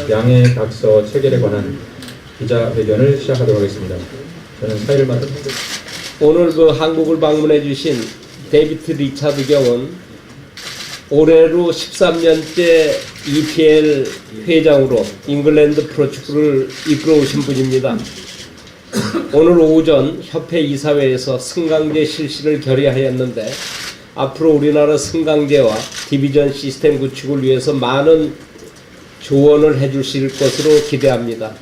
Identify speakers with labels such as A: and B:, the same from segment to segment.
A: 양해 각서 체결에 관한 기자회견을 시작하도록 하겠습니다. 저는 사회를 맡은
B: 오늘 한국을 방문해 주신 데이비드 리차드 경은 올해로 13년째 EPL 회장으로 잉글랜드 프로축구를 이끌어 오신 분입니다. 오늘 오전 협회 이사회에서 승강제 실시를 결의하였는데 앞으로 우리나라 승강제와 디비전 시스템 구축을 위해서 많은 조언을 해주실 것으로 기대합니다.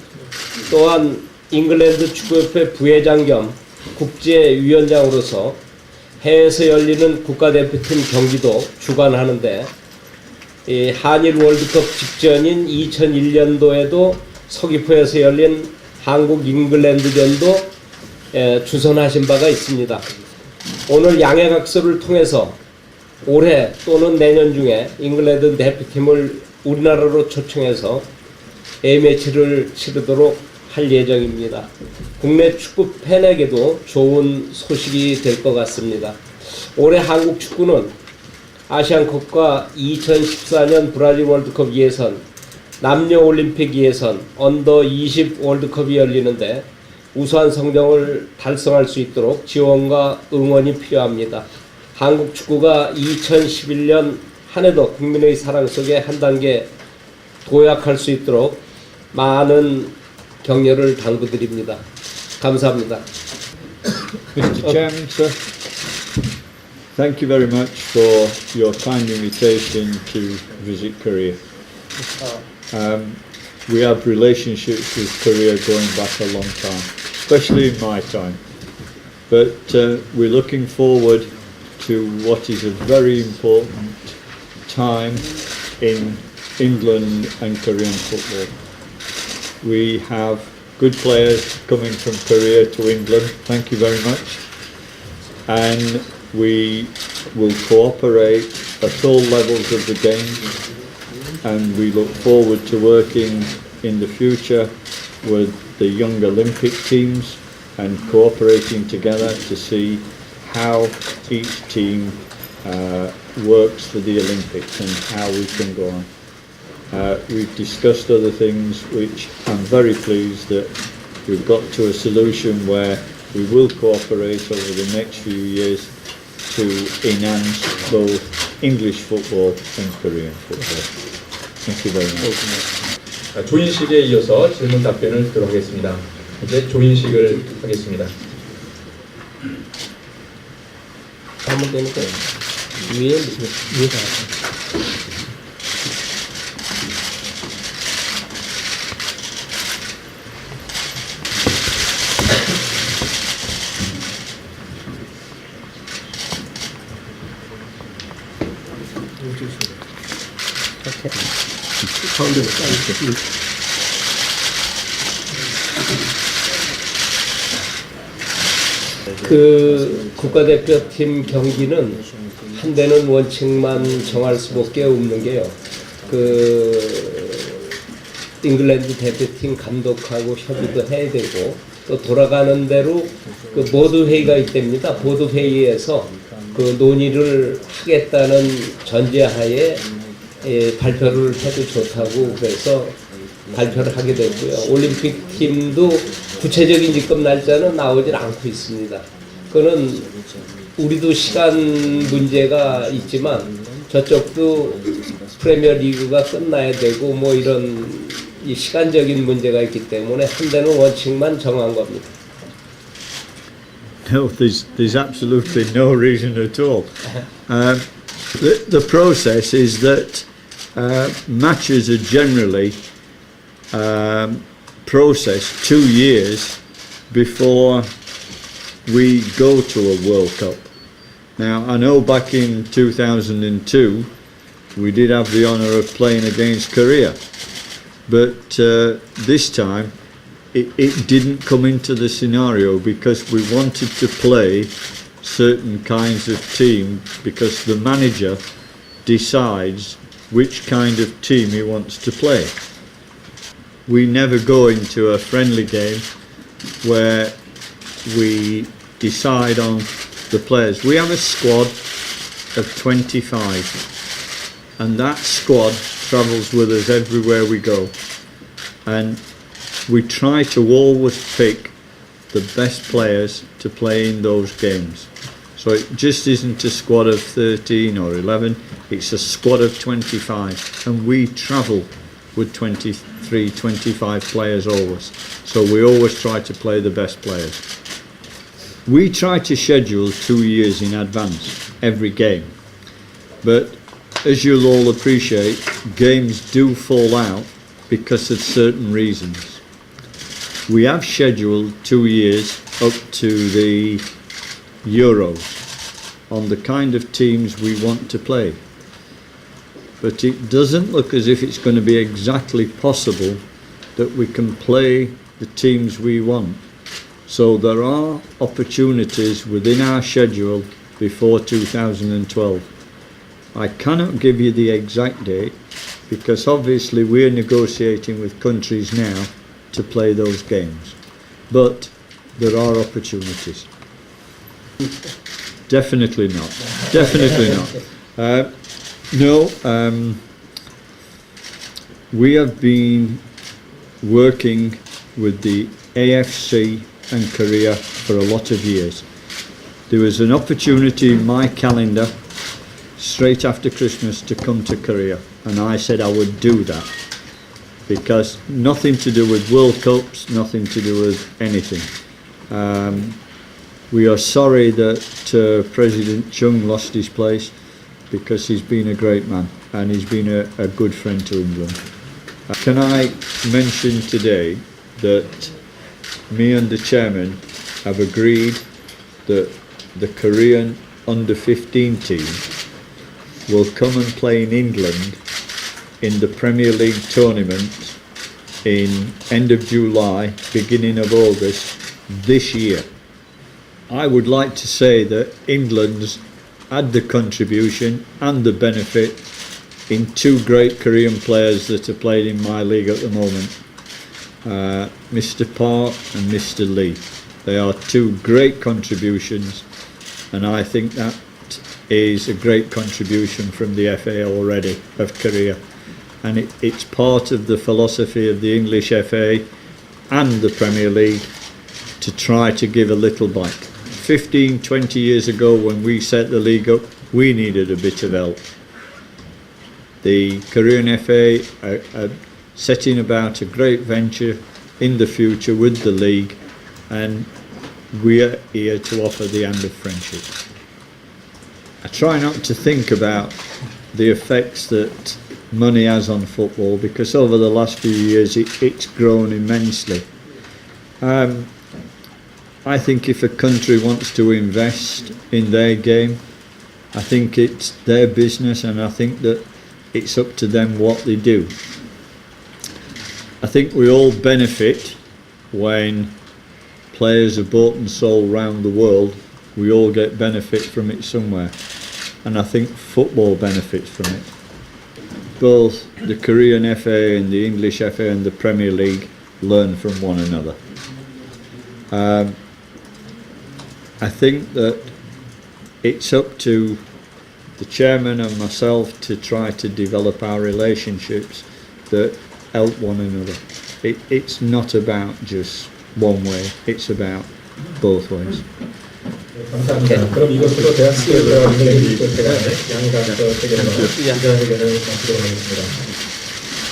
B: 또한 잉글랜드 축구협회 부회장 겸 국제위원장으로서 해외에서 열리는 국가대표팀 경기도 주관하는데 한일 월드컵 직전인 2001년도에도 서귀포에서 열린 한국 잉글랜드전도 주선하신 바가 있습니다. 오늘 양해각서를 통해서 올해 또는 내년 중에 잉글랜드 대표팀을 우리나라로 초청해서 A매치를 치르도록 할 예정입니다. 국내 축구 팬에게도 좋은 소식이 될 것 같습니다. 올해 한국 축구는 아시안컵과 2014년 브라질 월드컵 예선, 남녀 올림픽 예선, 언더 20 월드컵이 열리는데 우수한 성적을 달성할 수 있도록 지원과 응원이 필요합니다. 한국 축구가 2011년 한 해도 국민의 사랑 속에 한 단계 도약할 수 있도록 많은 격려를 당부드립니다. 감사합니다.
C: Mr. Chairman, sir, thank you very much for your kind invitation to visit Korea. We have relationships with Korea going back a long time, especially in my time. But we're looking forward to what is a very important time in England and Korean football. We have good players coming from Korea to England, thank you very much, and we will cooperate at all levels of the game, and we look forward to working in the future with the young Olympic teams and cooperating together to see how each team works for the Olympics and how we can go on. We've discussed other things which I'm very pleased that we've got to a solution where we will cooperate over the next few years to enhance both English football and Korean football. Thank you very much.
A: 조인식에 이어서 질문 답변을 듣도록 하겠습니다. 이제 조인식을 하겠습니다.
B: 한번 되니까 위에가 그 국가대표팀 경기는 한 대는 원칙만 정할 수밖에 없는 게요. 그 잉글랜드 대표팀 감독하고 협의도 해야 되고 또 돌아가는 대로 그 보드 회의가 있답니다. 보드 회의에서 그 논의를 하겠다는 전제하에 발표를 해도 좋다고 그래서 발표를 하게 됐고요. 올림픽 팀도 구체적인 집급 날짜는 나오질 않고 있습니다. 그거는 우리도 시간 문제가 있지만 저쪽도 프리미어 리그가 끝나야 되고 뭐 이런 이 시간적인 문제가 있기 때문에 한 대는 원칙만 정한 겁니다.
C: No, there's absolutely no reason at all. The process is that matches are generally processed 2 years before we go to a World Cup. Now, I know back in 2002 we did have the honour of playing against Korea, but this time it didn't come into the scenario because we wanted to play certain kinds of team because the manager decides which kind of team he wants to play. We never go into a friendly game where we decide on the players. We have a squad of 25, and that squad travels with us everywhere we go, and we try to always pick the best players to play in those games. So it just isn't a squad of 13 or 11, it's a squad of 25, and we travel with 23, 25 players always. So we always try to play the best players. We try to schedule 2 years in advance every game, but as you'll all appreciate, games do fall out because of certain reasons. We have scheduled 2 years up to the Euros on the kind of teams we want to play. But it doesn't look as if it's going to be exactly possible that we can play the teams we want. So there are opportunities within our schedule before 2012. I cannot give you the exact date because obviously we're negotiating with countries now to play those games, but there are opportunities. Definitely not. Definitely not. No, we have been working with the AFC and Korea for a lot of years. There was an opportunity in my calendar straight after Christmas to come to Korea, and I said I would do that. Because nothing to do with World Cups, nothing to do with anything. We are sorry that President Chung lost his place, because he's been a great man and he's been a good friend to England. Can I mention today that me and the chairman have agreed that the Korean under-15 team will come and play in England in the Premier League tournament in end of July, beginning of August this year. I would like to say that England's had the contribution and the benefit in two great Korean players that are playing in my league at the moment, Mr. Park and Mr. Lee. They are two great contributions, and I think that is a great contribution from the FA already of Korea. And it's part of the philosophy of the English FA and the Premier League to try to give a little back. 15, 20 years ago when we set the league up, we needed a bit of help. The Korean FA are setting about a great venture in the future with the league, and we are here to offer the hand of friendship. I try not to think about the effects that money has on football, because over the last few years it's grown immensely. I think if a country wants to invest in their game, I think it's their business, and I think that it's up to them what they do. I think we all benefit when players are bought and sold around the world. We all get benefit from it somewhere, and I think football benefits from it. Both the Korean FA and the English FA and the Premier League learn from one another. I think that it's up to the chairman and myself to try to develop our relationships that help one another. It's not about just one way, it's about both ways.
A: 감사합니다. 그럼 이것으로 대한축구협회와 잉글랜드축구협회가 양의 각서 체결과 기자회견을 마치도록 하겠습니다.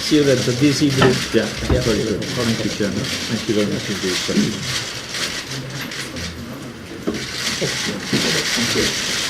B: See you later this evening.
C: Yeah, very good. Thank you, Chairman. Thank you very much indeed. Thank you.